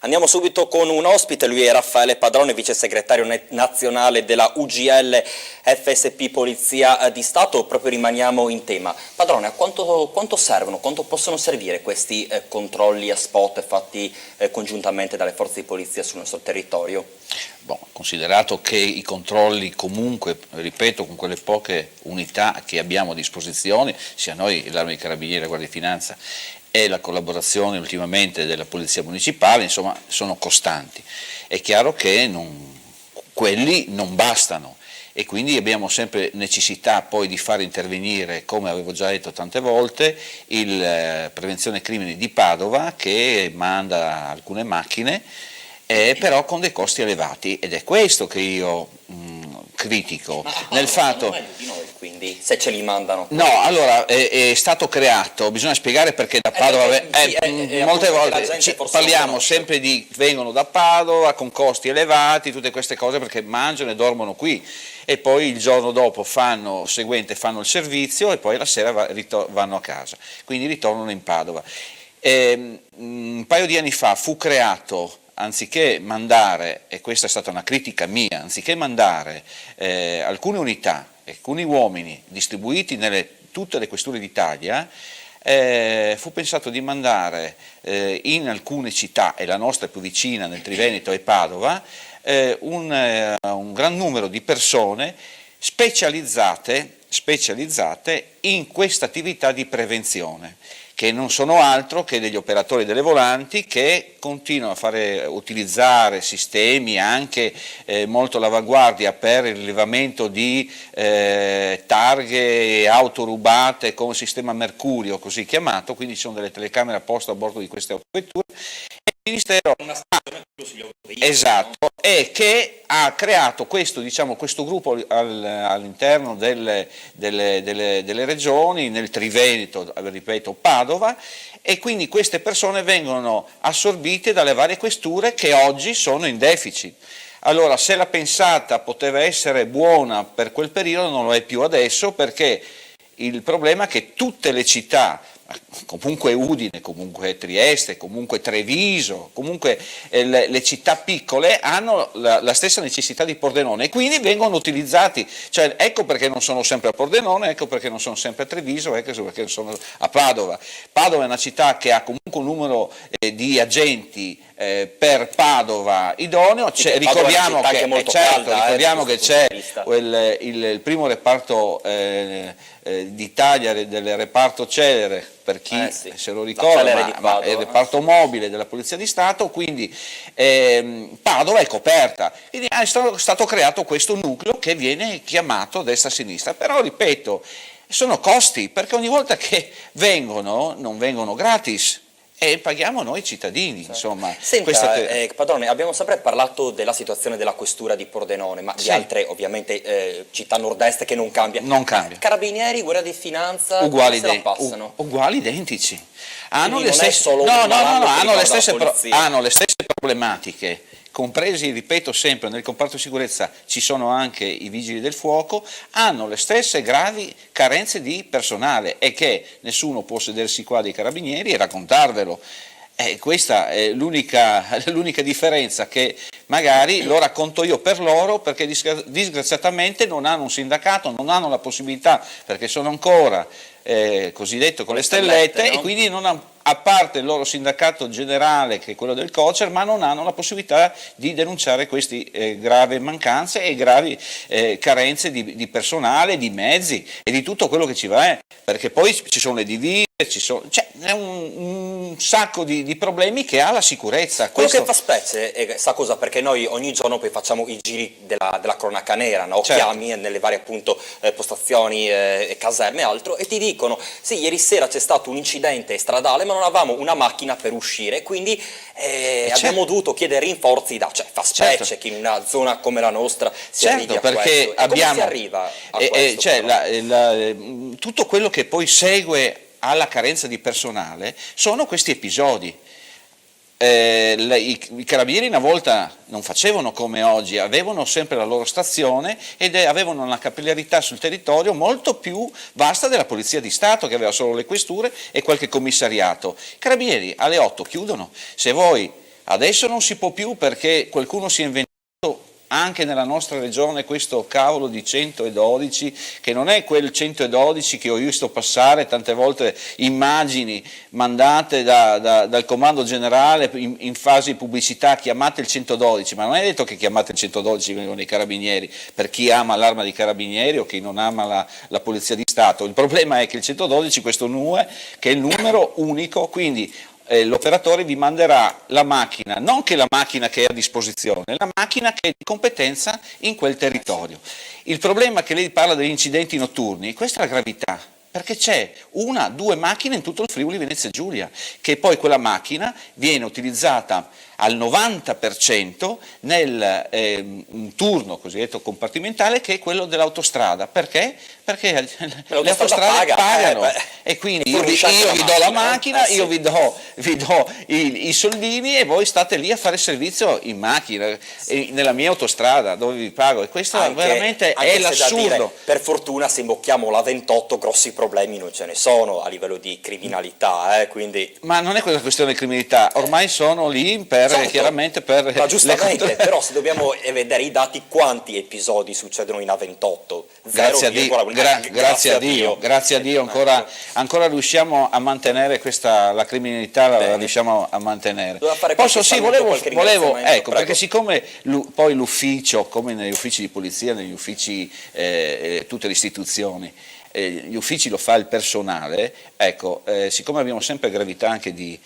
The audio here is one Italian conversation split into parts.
Andiamo subito con un ospite, lui è Raffaele Padrone, vice segretario nazionale della UGL FSP Polizia di Stato. Proprio rimaniamo in tema. Padrone, a quanto servono, quanto possono servire questi controlli a spot fatti congiuntamente dalle forze di polizia sul nostro territorio? Considerato che i controlli comunque, ripeto, con quelle poche unità che abbiamo a disposizione, sia noi, l'Arma dei Carabinieri, la Guardia di Finanza e la collaborazione ultimamente della Polizia Municipale, insomma, sono costanti. È chiaro che quelli non bastano e quindi abbiamo sempre necessità poi di far intervenire, come avevo già detto tante volte, il Prevenzione Crimini di Padova, che manda alcune macchine, però con dei costi elevati, ed è questo che io critico. Nel fatto... di noi, quindi, se ce li mandano. No, allora è stato creato, bisogna spiegare perché da Padova, molte volte parliamo sempre di vengono da Padova con costi elevati, tutte queste cose perché mangiano e dormono qui e poi il giorno dopo seguente fanno il servizio e poi la sera vanno a casa, quindi ritornano in Padova. Un paio di anni fa fu creato, anziché mandare, e questa è stata una critica mia, anziché mandare alcune unità, alcuni uomini distribuiti nelle tutte le questure d'Italia, fu pensato di mandare in alcune città, e la nostra è più vicina, nel Triveneto e Padova, un gran numero di persone specializzate in questa attività di prevenzione, che non sono altro che degli operatori delle volanti che continuano a utilizzare sistemi anche molto all'avanguardia per il rilevamento di targhe auto rubate con sistema Mercurio, così chiamato, quindi ci sono delle telecamere apposta a bordo di queste autovetture. E il Ministero esatto, e che ha creato questo gruppo all'interno delle regioni, nel Triveneto, ripeto, Padova, e quindi queste persone vengono assorbite dalle varie questure che oggi sono in deficit. Allora, se la pensata poteva essere buona per quel periodo, non lo è più adesso, perché il problema è che tutte le città, comunque Udine, comunque Trieste, comunque Treviso, comunque le città piccole hanno la stessa necessità di Pordenone e quindi vengono utilizzati, cioè ecco perché non sono sempre a Pordenone, ecco perché non sono sempre a Treviso, ecco perché sono a Padova. Padova è una città che ha comunque un numero di agenti per Padova idoneo, ricordiamo che c'è il primo reparto d'Italia del reparto Celere, per chi se lo ricorda, ma è il reparto mobile della Polizia di Stato, quindi Padova è coperta, quindi è stato creato questo nucleo che viene chiamato destra-sinistra, però ripeto, sono costi, perché ogni volta che vengono, non vengono gratis, e paghiamo noi cittadini, insomma. Senta, Padrone, abbiamo sempre parlato della situazione della questura di Pordenone, ma di altre ovviamente città nord-est che non cambia. Non cambia. Carabinieri, Guardia di Finanza, uguali, come se la passano? Uguali, identici. Hanno le stesse problematiche. Compresi, ripeto sempre, nel comparto sicurezza ci sono anche i vigili del fuoco, hanno le stesse gravi carenze di personale e che nessuno può sedersi qua dei carabinieri e raccontarvelo. Questa è l'unica differenza, che magari lo racconto io per loro, perché disgraziatamente non hanno un sindacato, non hanno la possibilità, perché sono ancora cosiddetto con le stellette, no? E quindi non hanno, a parte il loro sindacato generale che è quello del COCER, ma non hanno la possibilità di denunciare queste gravi mancanze e gravi carenze di personale, di mezzi e di tutto quello che ci va, perché poi ci sono le divise, è un sacco di problemi che ha la sicurezza. Quello che fa specie, sa cosa? Perché noi ogni giorno poi facciamo i giri della cronaca nera, no? Certo. Chiami nelle varie appunto postazioni, caserme e altro, e ti dicono sì, ieri sera c'è stato un incidente stradale ma non avevamo una macchina per uscire, quindi abbiamo dovuto chiedere rinforzi fa specie che in una zona come la nostra si arrivi a questo. Come si arriva a questo? Tutto quello che poi segue alla carenza di personale sono questi episodi. I carabinieri una volta non facevano come oggi, avevano sempre la loro stazione ed avevano una capillarità sul territorio molto più vasta della Polizia di Stato, che aveva solo le questure e qualche commissariato. I carabinieri alle 8 chiudono. Se voi Adesso non si può più perché qualcuno si è inventato anche nella nostra regione questo cavolo di 112, che non è quel 112 che ho visto passare tante volte, immagini mandate dal comando generale in fase di pubblicità, chiamate il 112, ma non è detto che chiamate il 112 con i carabinieri, per chi ama l'arma dei carabinieri o chi non ama la polizia di Stato. Il problema è che il 112, questo NUE, che è il numero unico, quindi l'operatore vi manderà la macchina, non che la macchina che è a disposizione, la macchina che è di competenza in quel territorio. Il problema è che lei parla degli incidenti notturni, questa è la gravità, perché c'è una, due macchine in tutto il Friuli Venezia Giulia, che poi quella macchina viene utilizzata al 90% nel turno cosiddetto compartimentale, che è quello dell'autostrada. Perché? Perché le autostrade pagano e quindi io vi do la macchina, io vi do i soldini e voi state lì a fare servizio in macchina, nella mia autostrada dove vi pago, e questo veramente è l'assurdo. Per fortuna se imbocchiamo la 28 grossi problemi non ce ne sono a livello di criminalità, quindi... Ma non è questa questione di criminalità, ormai sono lì chiaramente per... Ma giustamente, però se dobbiamo vedere i dati, quanti episodi succedono in A28? Grazie a Dio ancora riusciamo a mantenere la criminalità, la riusciamo a mantenere. Volevo ecco, perché siccome poi l'ufficio, come negli uffici di polizia, negli uffici, tutte le istituzioni, gli uffici lo fa il personale, ecco, siccome abbiamo sempre gravità anche di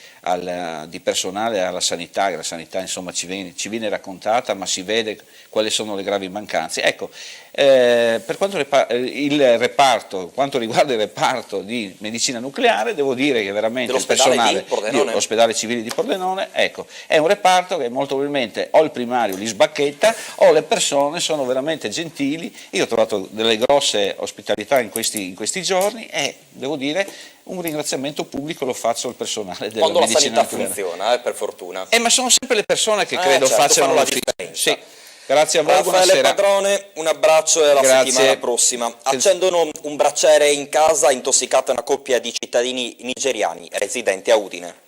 personale alla sanità, che la sanità insomma ci viene raccontata, ma si vede quali sono le gravi mancanze, ecco, per quanto riguarda il reparto di medicina nucleare, devo dire che veramente il personale dell'ospedale civile di Pordenone, ecco, è un reparto che molto probabilmente o il primario li sbacchetta o le persone sono veramente gentili. Io ho trovato delle grosse ospitalità in questi giorni e devo dire un ringraziamento pubblico lo faccio al personale della quando medicina la sanità nucleare. funziona, per fortuna. Ma sono sempre le persone che credo facciano la differenza. differenza. Sì. Grazie a voi, Raffaele buonasera. Padrone, un abbraccio e alla Grazie. settimana prossima. Accendono un braciere in casa, intossicata una coppia di cittadini nigeriani residenti a Udine.